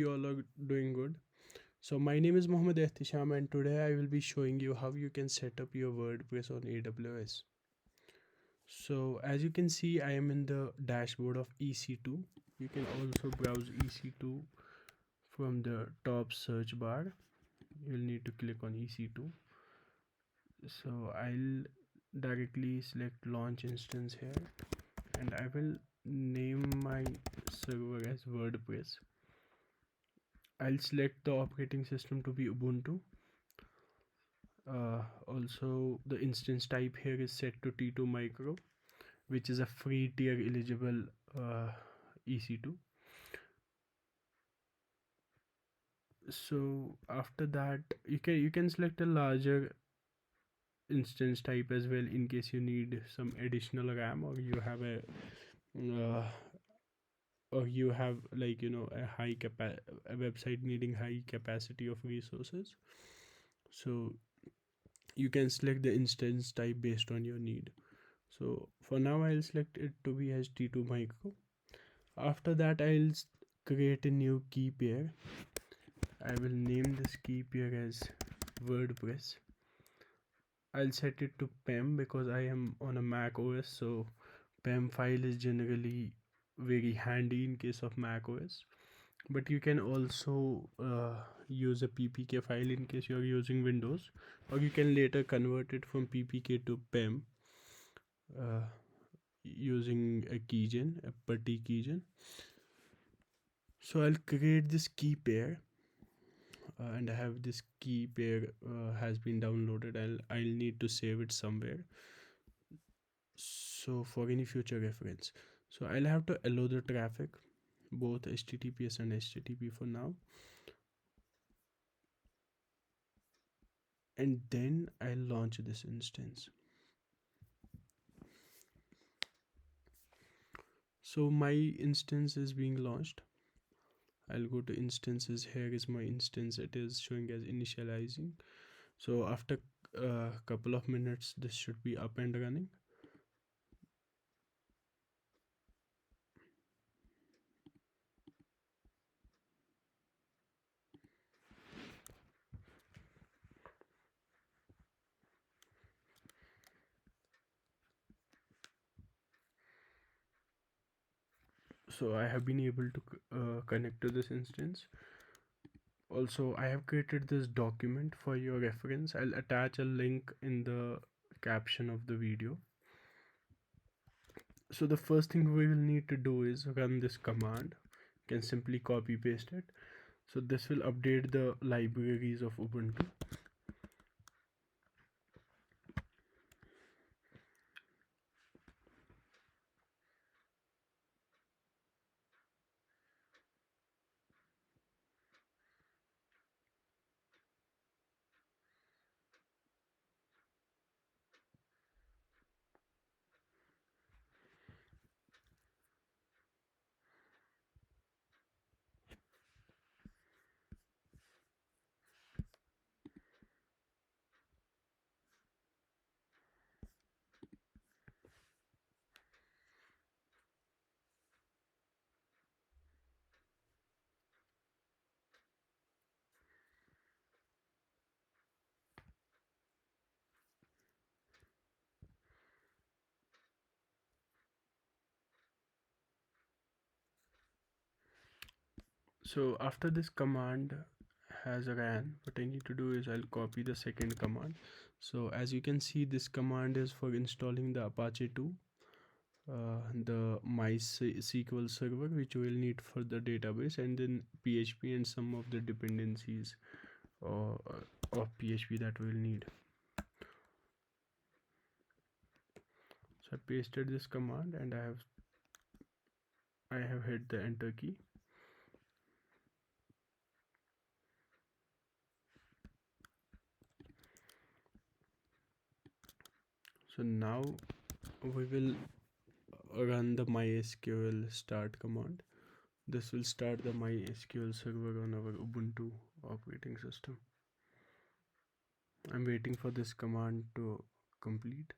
You all are doing good. So my name is Mohammed Ehtisham and today I will be showing you how you can set up your WordPress on AWS. So as you can see, I am in the dashboard of EC2. You can also browse EC2 from the top search bar. You'll need to click on EC2. So I'll directly select launch instance here and I will name my server as WordPress. I'll select the operating system to be Ubuntu. Also, the instance type here is set to T2 Micro, which is a free tier eligible EC2. So after that, you can select a larger instance type as well in case you need some additional RAM, or you have uh, a website needing high capacity of resources. So you can select the instance type based on your need. So for now I'll select it to be as T2 Micro. After that I'll create a new key pair. I will name this key pair as WordPress. I'll set it to PEM because I am on a Mac OS, so PEM file is generally very handy in case of Mac OS. But you can also use a PPK file in case you're using Windows, or you can later convert it from PPK to PEM uh, using a keygen, a putty keygen. So I'll create this key pair and I have this key pair has been downloaded. I'll need to save it somewhere, so for any future reference. So I'll have to allow the traffic, both HTTPS and HTTP for now, and then I'll launch this instance. So my instance is being launched. I'll go to instances. Here is my instance. It is showing as initializing. So after a couple of minutes this should be up and running. So I have been able to connect to this instance. Also, I have created this document for your reference. I'll attach a link in the caption of the video. So the first thing we will need to do is run this command. You can simply copy paste it. So this will update the libraries of Ubuntu. So after this command has ran, what I need to do is I'll copy the second command. So as you can see, this command is for installing the Apache 2, the MySQL server, which we'll need for the database, and then PHP and some of the dependencies of PHP that we'll need. So I pasted this command and I have hit the enter key. So now we will run the MySQL start command. This will start the MySQL server on our Ubuntu operating system. I'm waiting for this command to complete.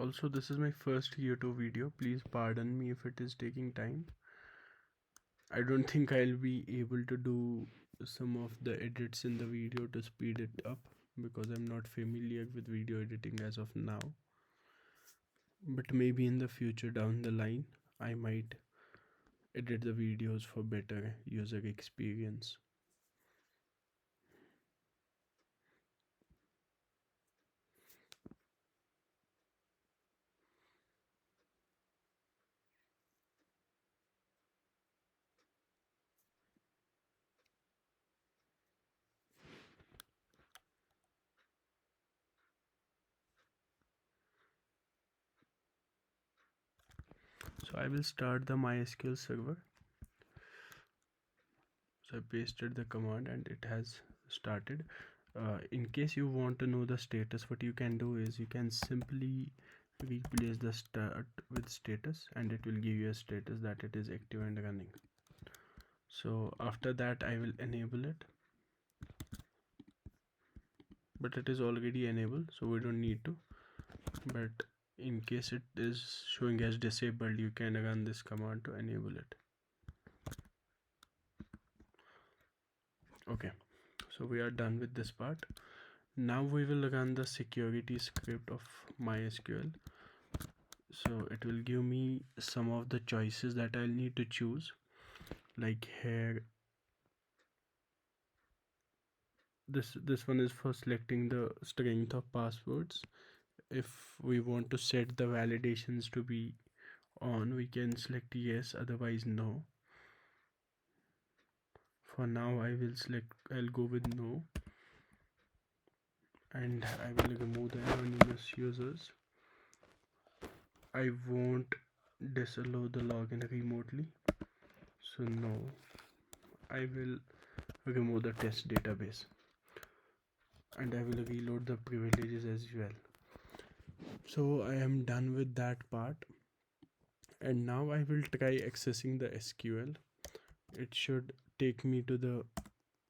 Also, this is my first YouTube video. Please pardon me if it is taking time. I don't think I'll be able to do some of the edits in the video to speed it up because I'm not familiar with video editing as of now. But maybe in the future down the line, I might edit the videos for better user experience. So I will start the MySQL server. So I pasted the command and it has started. In case you want to know the status, what you can do is you can simply replace the start with status and it will give you a status that it is active and running. So after that I will enable it, but it is already enabled, so we don't need to. But in case it is showing as disabled, you can run this command to enable it. Okay, so we are done with this part. Now we will run the security script of MySQL. So it will give me some of the choices that I'll need to choose. Like here, this one is for selecting the strength of passwords. If we want to set the validations to be on, we can select yes, otherwise no. For now I'll go with no, and I will remove the anonymous users. I won't disallow the login remotely, so no. I will remove the test database, and I will reload the privileges as well. So I am done with that part, and now I will try accessing the SQL. It should take me to the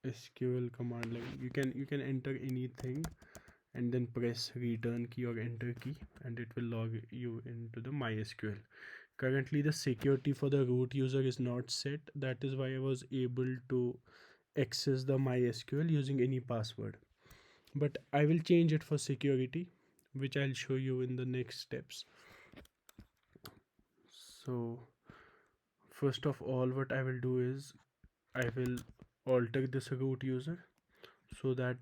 SQL command line. You can enter anything and then press return key or enter key and it will log you into the MySQL. Currently the security for the root user is not set. That is why I was able to access the MySQL using any password. But I will change it for security, which I'll show you in the next steps. So first of all, what I will do is I will alter this root user so that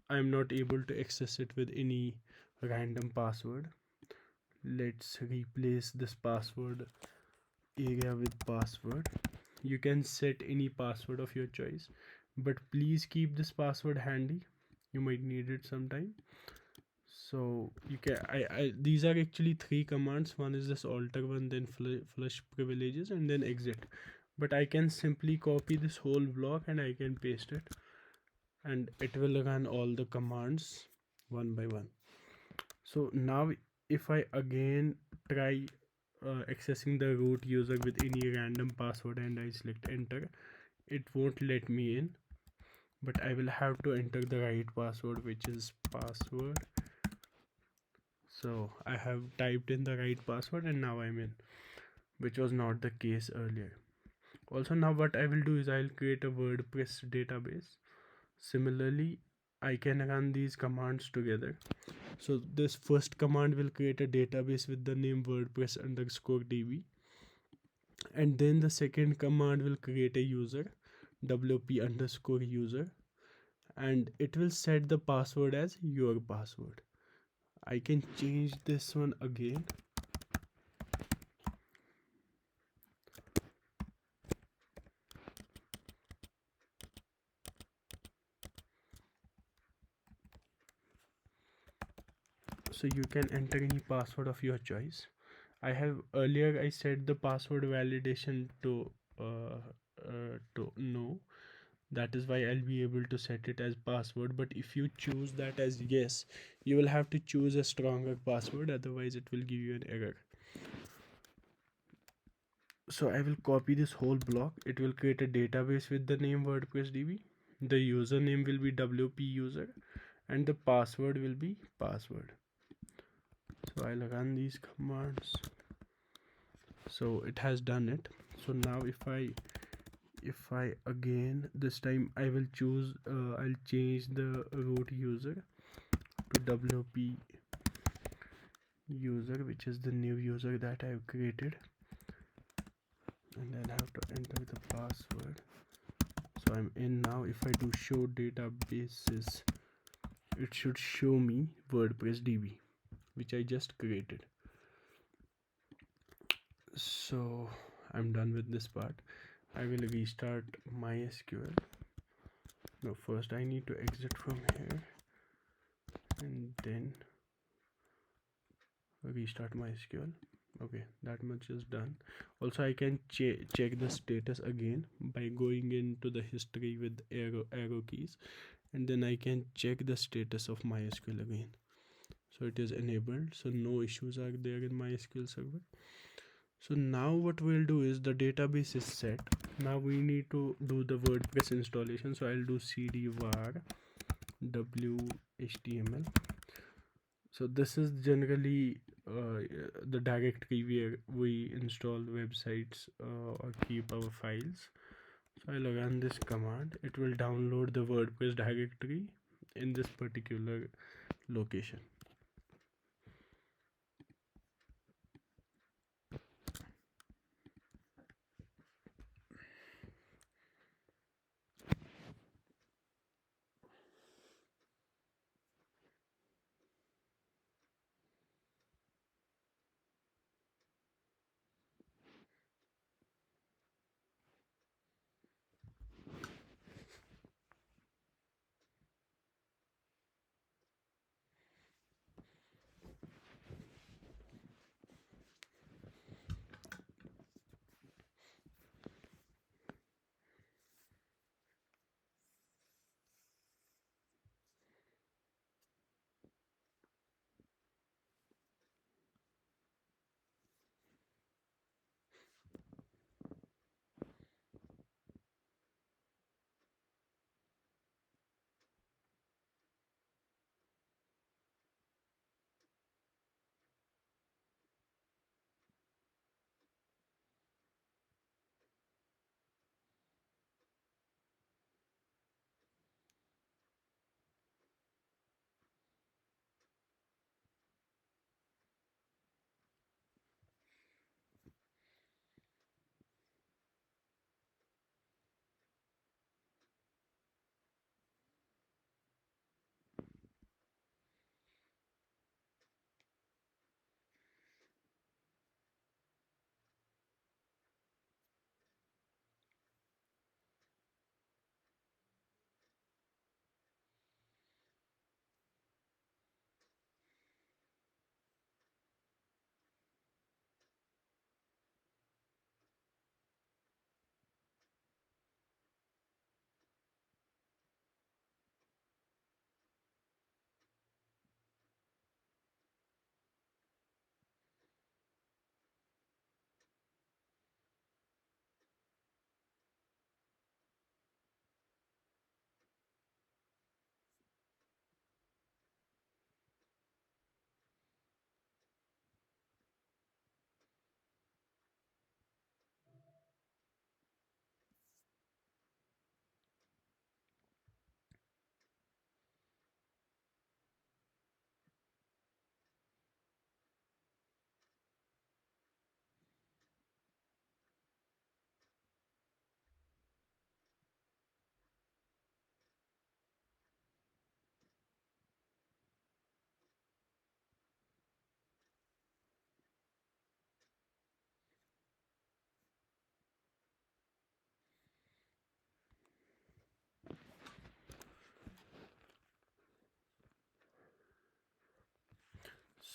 I'm not able to access it with any random password. Let's replace this password area with password. You can set any password of your choice, but please keep this password handy. You might need it sometime. So you can these are actually three commands. One is this alter one, then flush privileges, and then exit. But I can simply copy this whole block and I can paste it, and it will run all the commands one by one. So now if I again try accessing the root user with any random password and I select enter, it won't let me in, but I will have to enter the right password, which is password. So I have typed in the right password and now I'm in, which was not the case earlier. Also, now what I will do is I'll create a WordPress database. Similarly, I can run these commands together. So this first command will create a database with the name WordPress underscore DB, and then the second command will create a user, WP underscore user, and it will set the password as your password. I can change this one again. So you can enter any password of your choice. I set the password validation to no. That is why I'll be able to set it as password. But if you choose that as yes, you will have to choose a stronger password, otherwise it will give you an error. So I will copy this whole block. It will create a database with the name WordPress DB. The username will be WP user and the password will be password. So I'll run these commands. So it has done it. So now if I again, this time I will choose, I'll change the root user to WP user, which is the new user that I've created, and then I have to enter the password. So I'm in now. If I do show databases, it should show me WordPress DB, which I just created. So I'm done with this part. I will restart MySQL. No, first I need to exit from here and then restart MySQL. Okay, that much is done. Also, I can check the status again by going into the history with arrow keys, and then I can check the status of MySQL again. So it is enabled, so no issues are there in MySQL server. So now what we'll do is, the database is set. Now we need to do the WordPress installation. So I'll do cd var w-html. So this is generally the directory where we install websites or keep our files. So I'll run this command. It will download the WordPress directory in this particular location.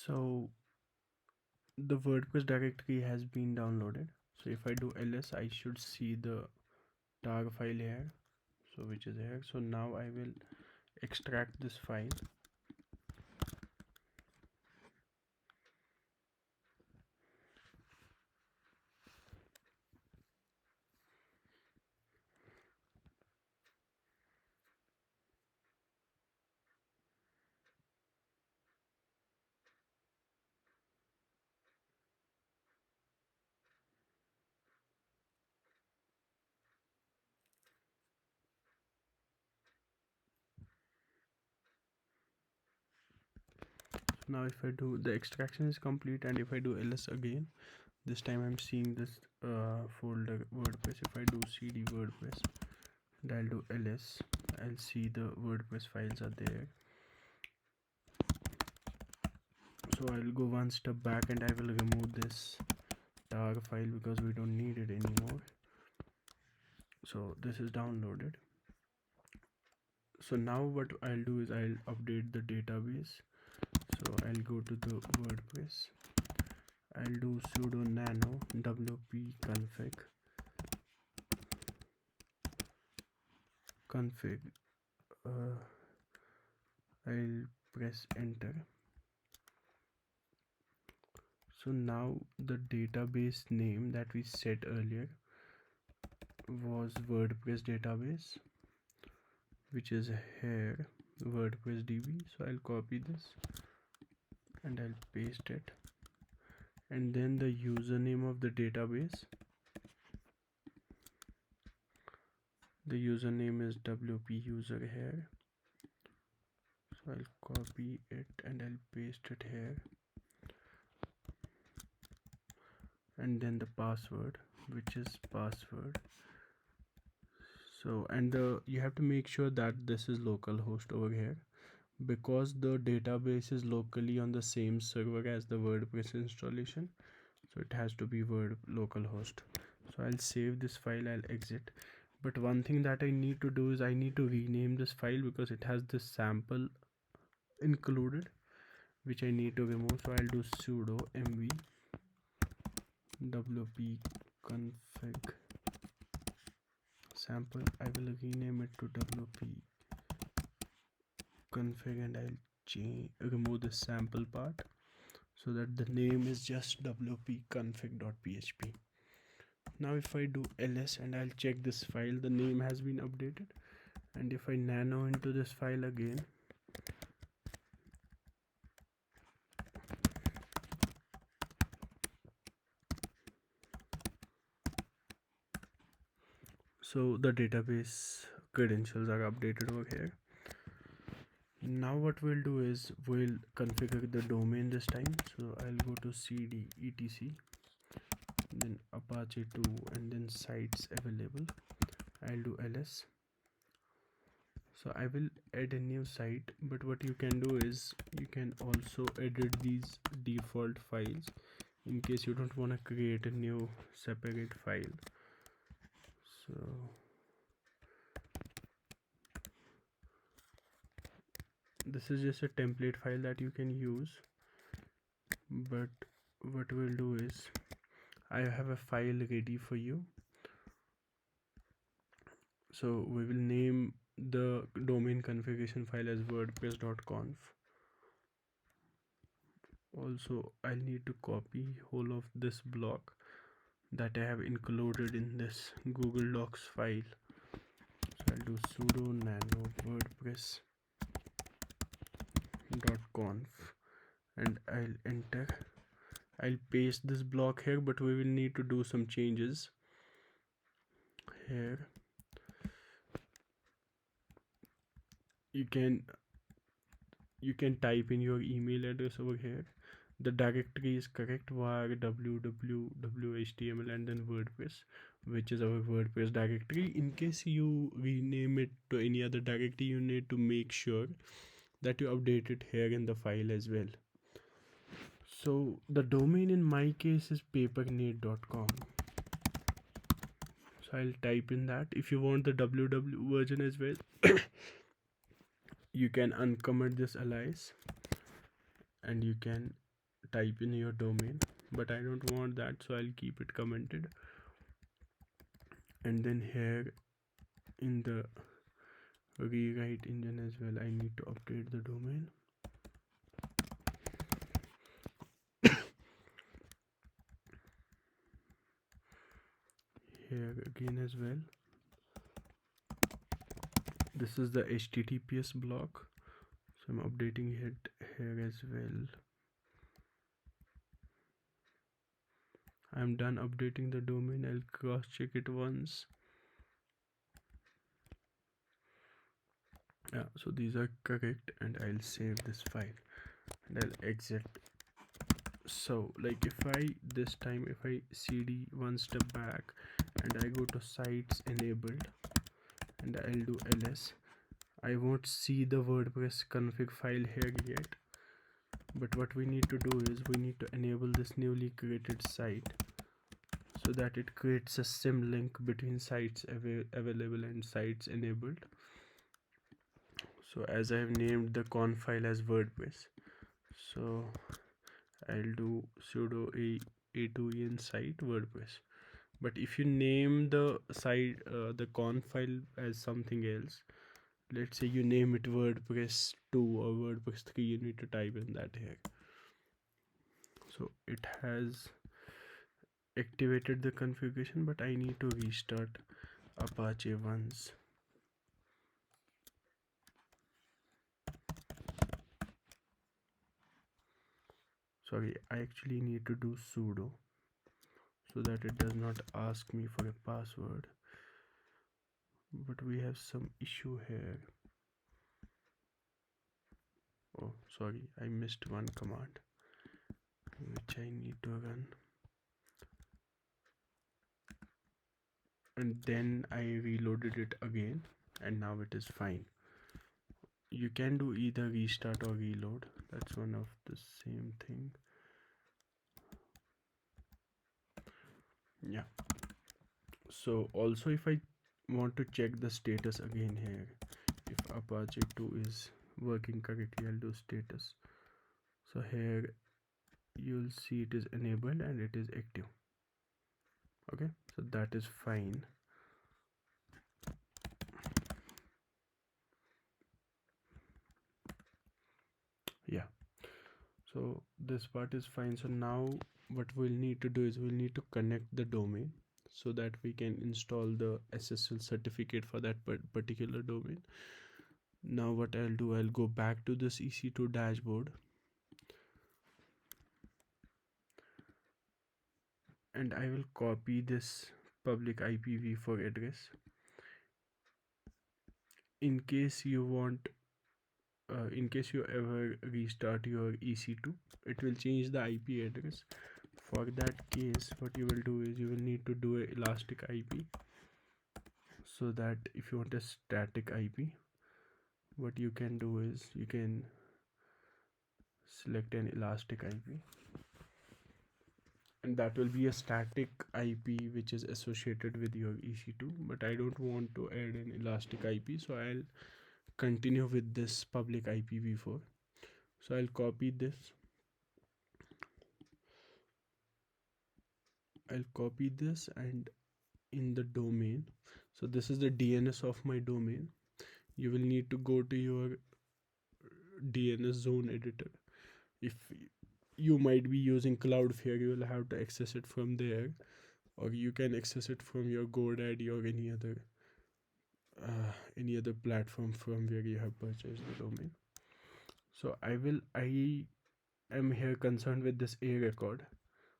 So the WordPress directory has been downloaded. So if I do ls, I should see the tar file here, so which is here. So now I will extract this file. now if I do, the extraction is complete, and if I do ls again, this time I'm seeing this folder WordPress. If I do cd WordPress and I'll do ls, I'll see the WordPress files are there. So I'll go one step back and I will remove this tar file because we don't need it anymore. So this is downloaded. So now what I'll do is I'll update the database. So I'll go to the WordPress, I'll do sudo nano wp config. I'll press enter. So now the database name that we set earlier was WordPress database, which is here WordPress DB. So I'll copy this and I'll paste it, and then the username of the database, the username is wp user here. So I'll copy it and I'll paste it here, and then the password, which is password. So and you have to make sure that this is localhost over here, because the database is locally on the same server as the WordPress installation, so it has to be localhost. So I'll save this file, I'll exit. But one thing that I need to do is I need to rename this file because it has this sample included, which I need to remove. So I'll do sudo mv wp config sample. I will rename it to wp config, and I'll remove the sample part so that the name is just wp config.php. Now if I do ls and I'll check this file, the name has been updated. And if I nano into this file again, so the database credentials are updated over here. Now what we'll do is we'll configure the domain this time. So I'll go to cd etc, then Apache 2, and then sites available. I'll do ls. So I will add a new site, but what you can do is you can also edit these default files in case you don't want to create a new separate file. So this is just a template file that you can use, but what we'll do is I have a file ready for you. So we will name the domain configuration file as wordpress.conf. Also I'll need to copy whole of this block that I have included in this Google Docs file. So I'll do sudo nano wordpress.conf and I'll enter. I'll paste this block here, but we will need to do some changes here. You can type in your email address over here. The directory is correct var www.html and then WordPress, which is our WordPress directory. In case you rename it to any other directory, you need to make sure that you update it here in the file as well. So the domain in my case is papermade.com. So I'll type in that. If you want the www version as well, you can uncomment this alias and you can type in your domain, but I don't want that, so I'll keep it commented. And then here in the rewrite engine as well, I need to update the domain. Here again as well, this is the HTTPS block, so I'm updating it here as well. I'm done updating the domain. I'll cross check it once. Yeah, so these are correct, and I'll save this file. and I'll exit. So like if I this time if I cd one step back and I go to sites enabled and I'll do ls, I won't see the WordPress config file here yet, but what we need to do is we need to enable this newly created site so that it creates a symlink between sites available and sites enabled. So as I have named the conf file as WordPress, so I'll do sudo a2en site WordPress. But if you name the site the conf file as something else, let's say you name it WordPress 2 or WordPress 3, you need to type in that here. So it has activated the configuration, but I need to restart Apache once. Sorry, I actually need to do sudo so that it does not ask me for a password, but we have some issue here. Oh sorry, I missed one command which I need to run, and then I reloaded it again and now it is fine. You can do either restart or reload, that's one of the same thing. Yeah, so also if I want to check the status again here, if Apache 2 is working correctly, I'll do status. So here you'll see it is enabled and it is active. Okay, so that is fine. Yeah, so this part is fine. So now what we'll need to do is we'll need to connect the domain so that we can install the SSL certificate for that particular domain. Now what I'll do, I'll go back to this EC2 dashboard and I will copy this public IPv4 address. In case you want in case you ever restart your EC2, it will change the IP address. For that case, what you will do is you will need to do a elastic IP, so that if you want a static IP, what you can do is you can select an elastic IP, and that will be a static IP which is associated with your EC2. But I don't want to add an elastic IP, so I'll continue with this public IPv4. So I'll copy this, and in the domain, so this is the DNS of my domain, you will need to go to your DNS zone editor. If you might be using Cloudflare, you will have to access it from there, or you can access it from your GoDaddy or any other platform from where you have purchased the domain. So I am here concerned with this A record.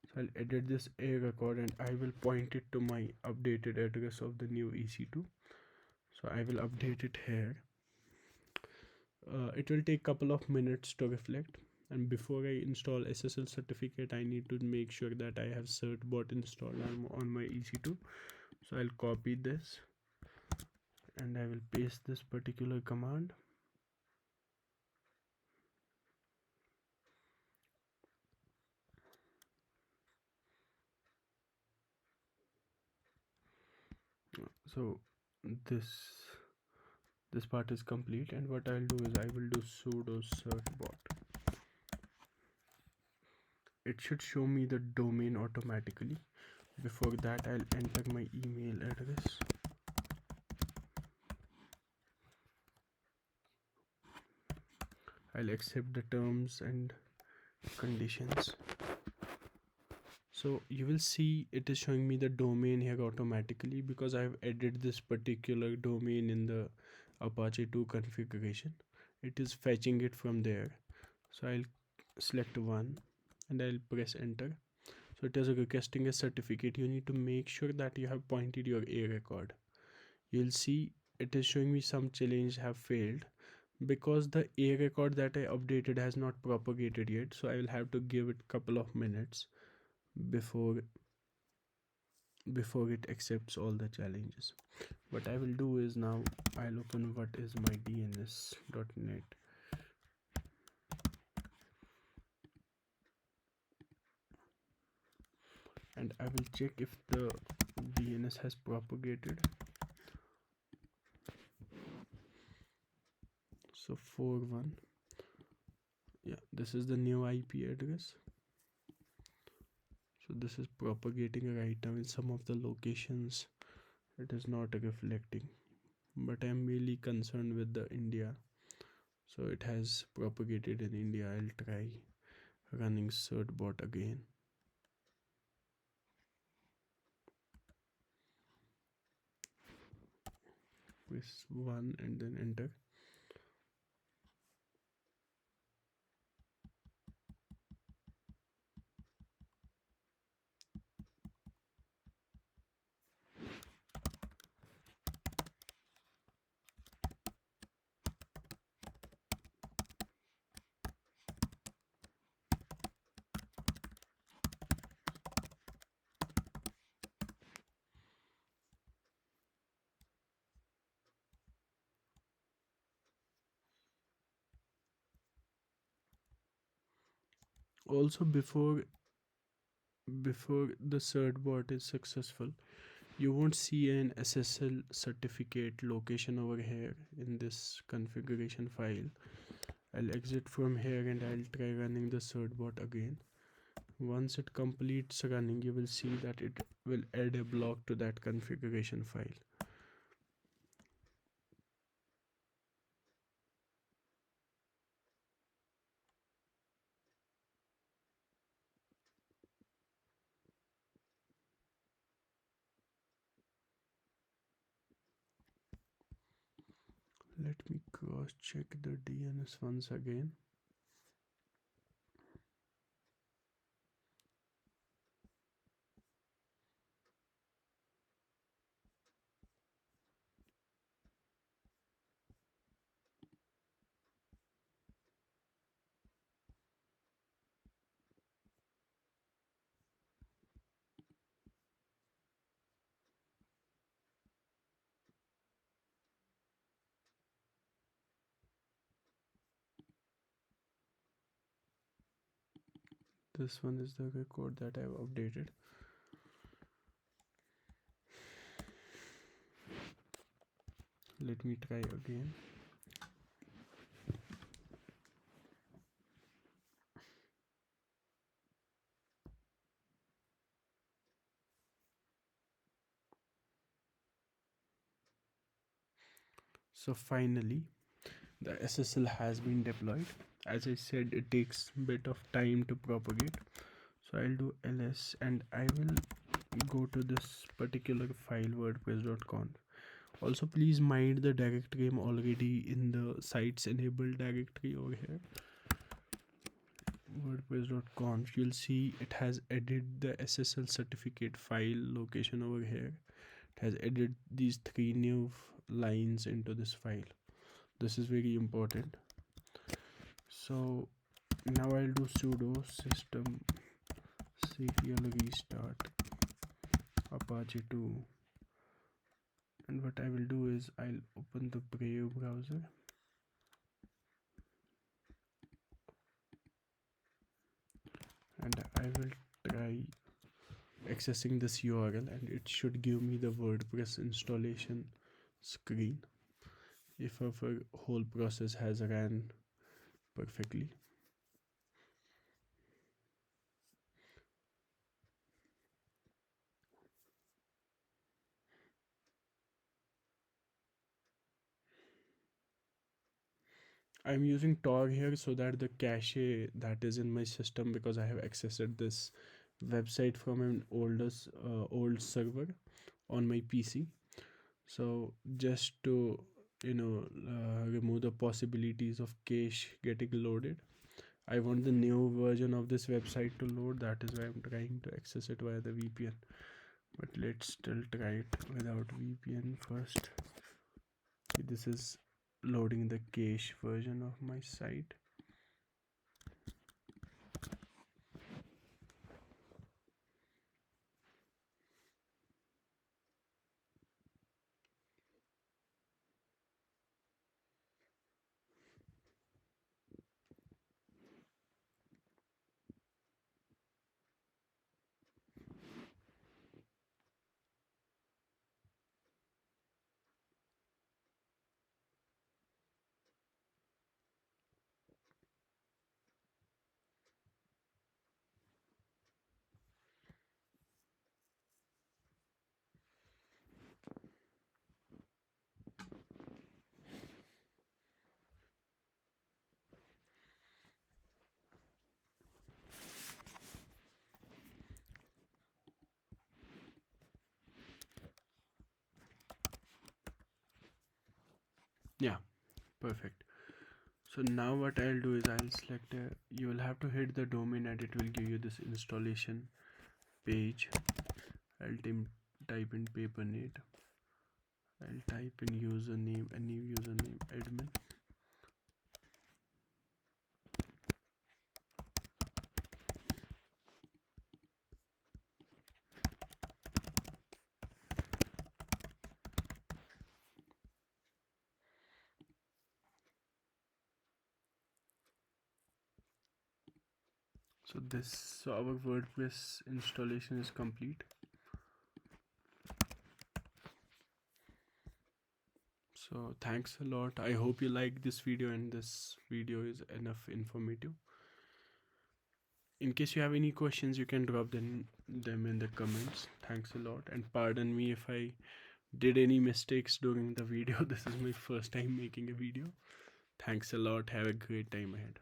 So I'll edit this A record and I will point it to my updated address of the new EC2. So I will update it here. It will take couple of minutes to reflect, and before I install SSL certificate, I need to make sure that I have certbot installed on my EC2. So I'll copy this and I will paste this particular command. So this part is complete, and what I'll do is I will do sudo certbot. It should show me the domain automatically. Before that, I'll enter my email address. I'll accept the terms and conditions. So you will see it is showing me the domain here automatically because I've added this particular domain in the Apache 2 configuration. It is fetching it from there. So I'll select one and I'll press enter. So it is requesting a certificate. You need to make sure that you have pointed your A record. You'll see it is showing me some challenge have failed because the A record that I updated has not propagated yet, so I will have to give it couple of minutes before it accepts all the challenges. What I will do is now I'll open what is my dns.net, and I will check if the DNS has propagated. So 41, yeah, this is the new IP address. So this is propagating right now. In some of the locations it is not reflecting, but I'm really concerned with the India. So it has propagated in India. I'll try running certbot again. Press 1 and then enter. Also, before the certbot is successful, you won't see an SSL certificate location over here in this configuration file. I'll exit from here and I'll try running the certbot again. Once it completes running, you will see that it will add a block to that configuration file. Let me cross check the DNS once again. This one is the record that I've updated. Let me try again. So finally the SSL has been deployed. As I said, it takes a bit of time to propagate. So I'll do ls and I will go to this particular file wordpress.conf. Also, please mind the directory. I'm already in the sites enabled directory over here. WordPress.conf. You'll see it has added the SSL certificate file location over here. It has added these 3 new lines into this file. This is very important. So now I'll do sudo system ctl restart Apache 2, and what I will do is I'll open the Brave browser and I will try accessing this URL, and it should give me the WordPress installation screen if our whole process has ran perfectly. I'm using Tor here so that the cache that is in my system, because I have accessed this website from an old server on my PC. So just to remove the possibilities of cache getting loaded, I want the new version of this website to load. That is why I'm trying to access it via the VPN. But let's still try it without VPN first. See, this is loading the cache version of my site. Yeah, perfect. So now what I'll do is I'll select, you will have to hit the domain and it will give you this installation page. I'll type in Papermade. I'll type in username, a new username, admin. So our WordPress installation is complete. So thanks a lot. I hope you like this video and this video is enough informative. In case you have any questions, you can drop them in the comments. Thanks a lot, and pardon me if I did any mistakes during the video. This is my first time making a video. Thanks a lot. Have a great time ahead.